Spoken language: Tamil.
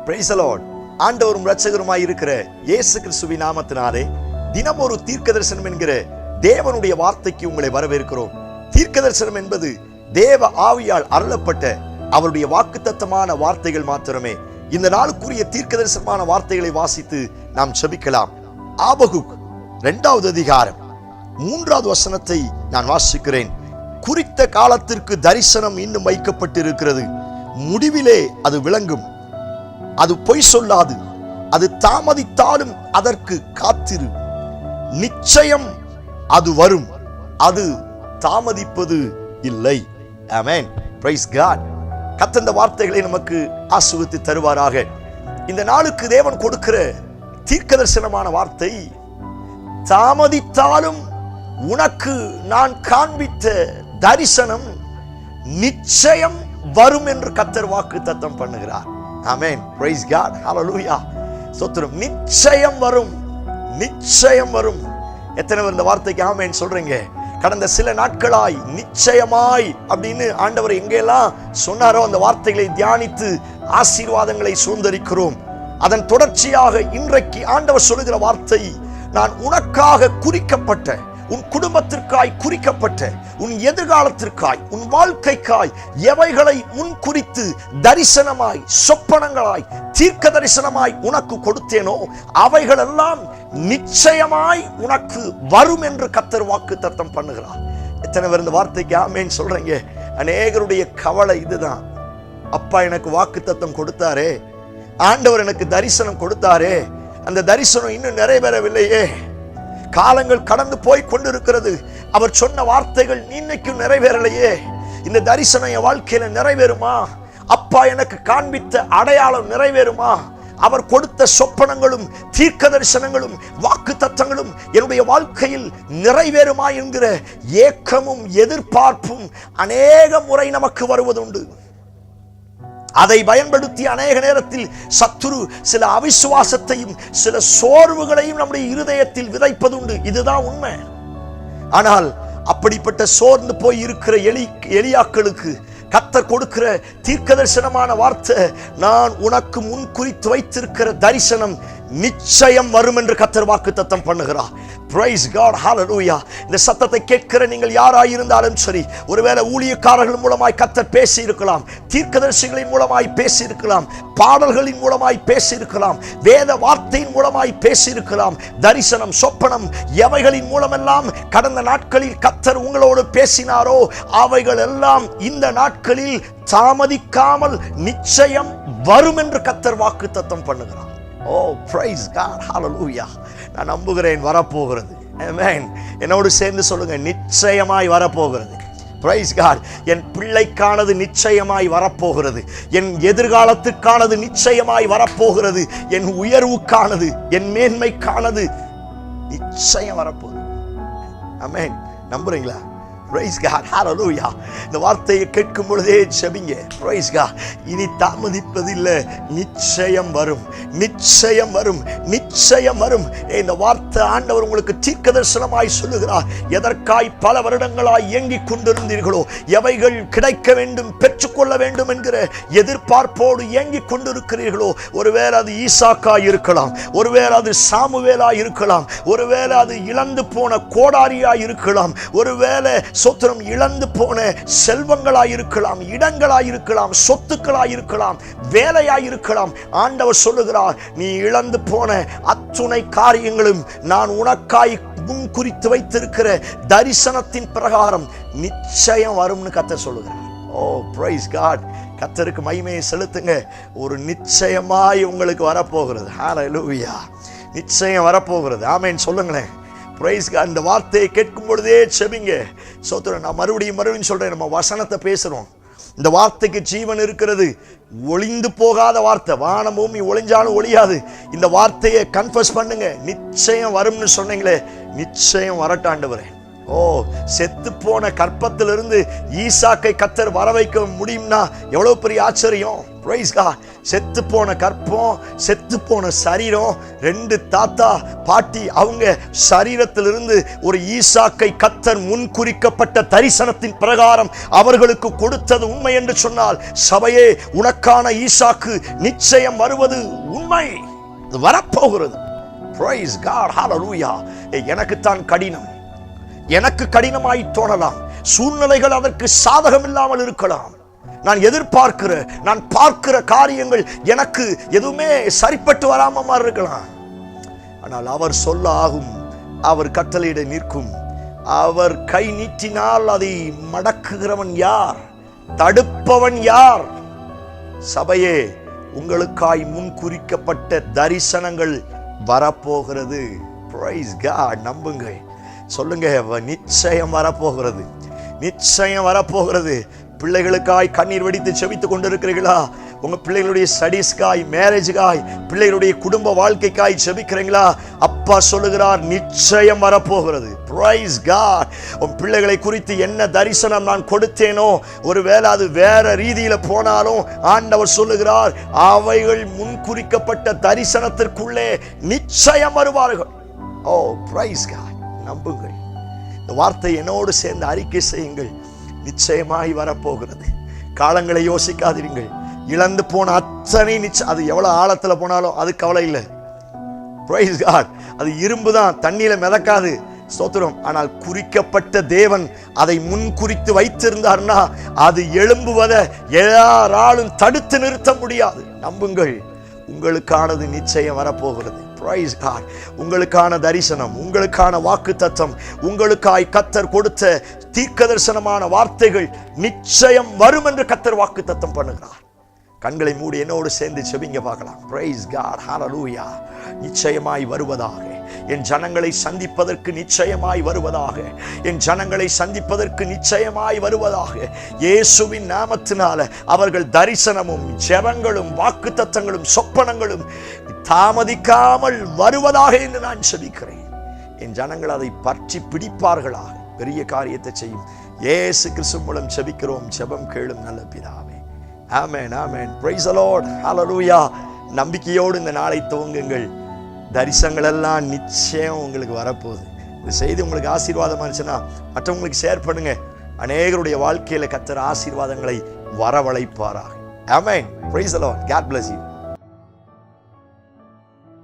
Price the Lord. ஆண்டவரும் இரட்சகருமாய் இருக்கிற இயேசு கிறிஸ்துவின் நாமத்தினாலே தினம் ஒரு தீர்க்கதரிசனம் என்கிற தேவனுடைய வார்த்தைக்கு உங்களை வரவேற்கிறோம். தீர்க்கதரிசனம் என்பது தேவ ஆவியால் அருளப்பட்ட அவருடைய வாக்குத்தத்தமான வார்த்தைகள் மாத்திரமே. இந்த நாளுக்குரிய தீர்க்கதரிசனமான வார்த்தைகளை வாசித்து நாம் செபிக்கலாம். ஆபகுக் 2வது அதிகாரம் 3வது வசனத்தை நான் வாசிக்கிறேன். குறித்த காலத்திற்கு தரிசனம் இன்னும் வைக்கப்பட்டிருக்கிறது, முடிவிலே அது விளங்கும், அது பொய் சொல்லாது, அது தாமதித்தாலும் அதற்கு காத்திரு, நிச்சயம் அது வரும், அது தாமதிப்பது இல்லை. ஆமென். Praise God. கர்த்தர் இந்த வார்த்தைகளை நமக்கு ஆசீர்வதித்து தருவாராக. இந்த நாளுக்கு தேவன் கொடுக்கிற தீர்க்கதரிசனமான வார்த்தை, தாமதித்தாலும் உனக்கு நான் காண்பித்த தரிசனம் நிச்சயம் வரும் என்று கர்த்தர் வாக்குத்தத்தம் பண்ணுகிறார். ஆமென். Praise God. ஹல்லேலூயா. ஸ்தோத்திரம். நிச்சயம் வரும், நிச்சயம் வரும். எத்தனை பேர் இந்த வார்த்தைக்கு ஆமென் சொல்றீங்க? கடந்த சில நாட்களாய் நிச்சயமாய் அப்படின்னு ஆண்டவர் எங்கெல்லாம் சொன்னாரோ அந்த வார்த்தைகளை தியானித்து ஆசீர்வாதங்களை சுதந்தரிக்கிறோம். அதன் தொடர்ச்சியாக இன்றைக்கு ஆண்டவர் சொல்லுகிற வார்த்தை, நான் உனக்காக குறிக்கப்பட்ட, உன் குடும்பத்திற்காய் குறிக்கப்பட்ட, உன் எதிர்காலத்திற்காய், உன் வாழ்க்கைக்காய் எவைகளை முன் குறித்து தரிசனமாய், சொப்பனங்களாய், தீர்க்க தரிசனமாய் உனக்கு கொடுத்தேனோ அவைகள் எல்லாம் நிச்சயமாய் உனக்கு வரும் என்று கர்த்தர் வாக்குத்தத்தம் பண்ணுகிறார். எத்தனை பேர் இந்த வார்த்தைக்கு ஆமென் சொல்றீங்க? அநேகருடைய கவலை இதுதான். அப்பா எனக்கு வாக்குத்தத்தம் கொடுத்தாரே, ஆண்டவர் எனக்கு தரிசனம் கொடுத்தாரே, அந்த தரிசனம் இன்னும் நிறைவேறவில்லையே, காலங்கள் கடந்து போய் கொண்டிருக்கிறது, அவர் சொன்ன வார்த்தைகள் இன்னைக்கும் நிறைவேறலையே, இந்த தரிசனம் என் வாழ்க்கையில நிறைவேறுமா? அப்பா எனக்கு காண்பித்த அடையாளம் நிறைவேறுமா? அவர் கொடுத்த சொப்பனங்களும் தீர்க்க தரிசனங்களும் வாக்கு தத்தங்களும் என்னுடைய வாழ்க்கையில் நிறைவேறுமா என்கிற ஏக்கமும் எதிர்பார்ப்பும் அநேக முறை நமக்கு வருவதுண்டு. அதை பயன்படுத்தி அநேக நேரத்தில் சத்துரு சில அவிசுவாசத்தையும் சில சோர்வுகளையும் நம்முடைய இருதயத்தில் விதைப்பதுண்டு. இதுதான் உண்மை. ஆனால் அப்படிப்பட்ட சோர்ந்து போய் இருக்கிற எலியாக்களுக்கு கர்த்தர் கொடுக்கிற தீர்க்க தரிசனமான வார்த்தை, நான் உனக்கு முன் குறித்து வைத்திருக்கிற தரிசனம் நிச்சயம் வரும் என்று கர்த்தர் வாக்குத்தத்தம் பண்ணுகிறார். Praise God. ஹல்லேலூயா. இந்த சத்தத்தை கேட்கிற நீங்கள் யாராயிருந்தாலும் சரி, ஒருவேளை ஊழியக்காரர்கள் மூலமாய் கர்த்தர் பேசி இருக்கலாம், தீர்க்கதரிசிகளின் மூலமாய் பேசி இருக்கலாம், பாடல்களின் மூலமாய் பேசி இருக்கலாம், வேத வார்த்தையின் மூலமாய் பேசி இருக்கலாம், தரிசனம் சொப்பனம் எவைகளின் மூலமெல்லாம் கடந்த நாட்களில் கர்த்தர் உங்களோடு பேசினாரோ அவைகள் எல்லாம் இந்த நாட்களில் தாமதிக்காமல் நிச்சயம் வரும் என்று கர்த்தர் வாக்குத்தத்தம் பண்ணுகிறார். ஓ பிரைஸ் காட். ஹல்லேலூயா. நான் நம்புகிறேன் வரப்போகிறது. ஆமென். என்னோடு சேர்ந்து சொல்லுங்க, நிச்சயமாய் வரப்போகிறது. Price God. என் பிள்ளைக்கானது நிச்சயமாய் வரப்போகிறது, என் எதிர்காலத்துக்கானது நிச்சயமாய் வரப்போகிறது, என் உயர்வுக்கானது, என் மேன்மைக்கானது நிச்சயம் வரப்போகுது. ஆமென். நம்புறீங்களா? Praise God. ஹல்லேலூயா. இந்த வார்த்தையை கேட்கும் பொழுதே ஜெபிங்க. Praise God. இனி தாமதிப்பதில்லை, நிச்சயம் வரும், நிச்சயம் வரும், நிச்சயம் வரும். இந்த வார்த்தை ஆண்டவர் உங்களுக்கு தீர்க்க தரிசனமாய் சொல்லுகிறார். எதற்காய் பல வருடங்களாய் இயங்கிக் கொண்டிருந்தீர்களோ, எவைகள் கிடைக்க வேண்டும், பெற்றுக்கொள்ள வேண்டும் என்கிற எதிர்பார்ப்போடு இயங்கிக் கொண்டிருக்கிறீர்களோ, ஒருவேளை அது ஈசாக்காய் இருக்கலாம், ஒருவேளை அது சாமுவேலாய் இருக்கலாம், ஒருவேளை அது இழந்து போன கோடாரியாய் இருக்கலாம், ஒருவேளை சொத்துரம் இழந்து போன செல்வங்களாய் இருக்கலாம், இடங்களாய் இருக்கலாம், சொத்துக்களாய் இருக்கலாம், வேலையாய் இருக்கலாம். ஆண்டவர் சொல்லுகிறார், நீ இழந்து போன அத்துணை காரியங்களும் நான் உனக்காய் முன் குறித்து வைத்திருக்கிற தரிசனத்தின் பிரகாரம் நிச்சயம் வரும்னு கர்த்தர் சொல்லுகிறார். ஓ பிரைஸ் காட். கர்த்தருக்கு மகிமையை செலுத்துங்க. ஒரு நிச்சயமாய் உங்களுக்கு வரப்போகிறது. ஹல்லேலூயா. நிச்சயம் வரப்போகிறது. ஆமென் சொல்லுங்களேன். Praise God. இந்த வார்த்தையை கேட்கும் பொழுதே செபிங்க. சோத்திரம். நான் மறுபடியும் சொல்றேன், நம்ம வசனத்தை பேசுறோம். இந்த வார்த்தைக்கு ஜீவன் இருக்கிறது. ஒளிந்து போகாத வார்த்தை. வானம் பூமி ஒளிஞ்சாலும் ஒளியாது. இந்த வார்த்தையை கன்ஃபஸ் பண்ணுங்க. நிச்சயம் வரும்னு சொன்னீங்களே, நிச்சயம் வரட்டாண்டவரே. ஓ, செத்து போன கற்பத்திலிருந்து ஈசாக்கை கர்த்தர் வர வைக்க முடியும்னா எவ்வளவு பெரிய ஆச்சரியம். பிரைஸ் காட். செத்து போன கற்பம், செத்து போன சரீரம், 2 தாத்தா பாட்டி அவங்க சரீரத்திலிருந்து ஒரு ஈசாக்கை கர்த்தர் முன்குறிக்கப்பட்ட தரிசனத்தின் பிரகாரம் அவர்களுக்கு கொடுத்தது உண்மை என்று சொன்னால், சபையே உனக்கான ஈசாக்கு நிச்சயம் வருவது உண்மை. அது வரப்போகிறது. Praise God, hallelujah. எனக்குத்தான் கடினம், எனக்கு கடினமாய் தோணலாம், சூழ்நிலைகள் அதற்கு சாதகம் இல்லாமல் இருக்கலாம், நான் எதிர்பார்க்கிற நான் பார்க்கிற காரியங்கள் எனக்கு எதுவுமே சரிப்பட்டு வராம இருக்கலாம். ஆனால் அவர் சொல்ல ஆகும், அவர் கட்டளையிட நிற்கும். அவர் கை நீட்டினால் அதை மடக்குகிறவன் யார்? தடுப்பவன் யார்? சபையே, உங்களுக்காய் முன்குறிக்கப்பட்ட தரிசனங்கள் வரப்போகிறது. Praise God. நம்புங்கள், சொல்லுங்க, நிச்சயம் வரப்போகிறது, நிச்சயம் வரப்போகிறது. பிள்ளைகளுக்காய் கண்ணீர் வெடித்து செபித்துக் கொண்டிருக்கிறீர்களா? உங்க பிள்ளைகளுடைய ஸ்டடீஸ்க்காய், மேரேஜுக்காய், பிள்ளைகளுடைய குடும்ப வாழ்க்கைக்காய் செபிக்கிறீங்களா? அப்பா சொல்லுகிறார், நிச்சயம் வரப்போகிறது. Praise God. உன் பிள்ளைகளை குறித்து என்ன தரிசனம் நான் கொடுத்தேனோ, ஒருவேளை அது வேற ரீதியில போனாலும் ஆண்டவர் சொல்லுகிறார், அவைகள் முன்குறிக்கப்பட்ட தரிசனத்திற்குள்ளே நிச்சயம் வருவார்கள். ஓ, praise God. நம்புங்கள், இந்த வார்த்தை என்னோடு சேர்ந்து அறிக்கை செய்யுங்கள். நிச்சயமாய் வரப்போகிறது. காலங்களை யோசிக்காதீர்கள். இழந்து போன அத்தனை நிச்சயம், அது எவ்வளவு ஆழத்துல போனாலும் அது கவலை இல்லை. Praise God. அது இரும்பு தான், தண்ணியில மிதக்காது. ஸ்தோத்திரம். ஆனால் குறிக்கப்பட்ட தேவன் அதை முன் குறித்து வைத்திருந்தார்னா அது எழும்புவதை யாராலும் தடுத்து நிறுத்த முடியாது. நம்புங்கள், உங்களுக்கானது நிச்சயம் வரப்போகிறது. Praise God. உங்களுக்கான தரிசனம், உங்களுக்கான வாக்குத்தத்தம், உங்களுக்காய் கர்த்தர் கொடுத்த தீர்க்கதரிசனமான வார்த்தைகள் நிச்சயம் வரும் என்று கர்த்தர் வாக்குத்தத்தம் பண்ணுகிறார். கண்களை மூடி என்னோடு சேர்ந்து செபிங்க பார்க்கலாம். Praise God. Hallelujah. நிச்சயமாய் வருவதாக, என் ஜனங்களை சந்திப்பதற்கு நிச்சயமாய் வருவதாக, என் ஜனங்களை சந்திப்பதற்கு நிச்சயமாய் வருவதாக. இயேசுவின் நாமத்தினால அவர்கள் தரிசனமும் ஜெபங்களும் வாக்குத்தத்தங்களும் சொப்பனங்களும் தாமதிக்காமல் வருவதாக என்று நான் செபிக்கிறேன். என் ஜனங்கள் அதை பற்றி பிடிப்பார்களாக. பெரிய காரியத்தை செய்யும் இயேசு கிறிஸ்து மூலம் செபிக்கிறோம். ஜெபம் கேளும் நல்ல பிதாவே. Amen, amen. Praise the Lord. Hallelujah. நம்பிக்கையோடு இந்த நாளை துவங்குங்கள். தரிசனங்கள் எல்லாம் நிச்சயம் உங்களுக்கு வரப்போகுது. இந்த செய்தி உங்களுக்கு ஆசீர்வாதமா இருந்துச்சுன்னா மற்றவங்களுக்கு ஷேர் பண்ணுங்க. அநேகருடைய வாழ்க்கையில கர்த்தர் ஆசீர்வாதங்களை வரவழைப்பாராக. Amen. Praise the Lord. God bless you.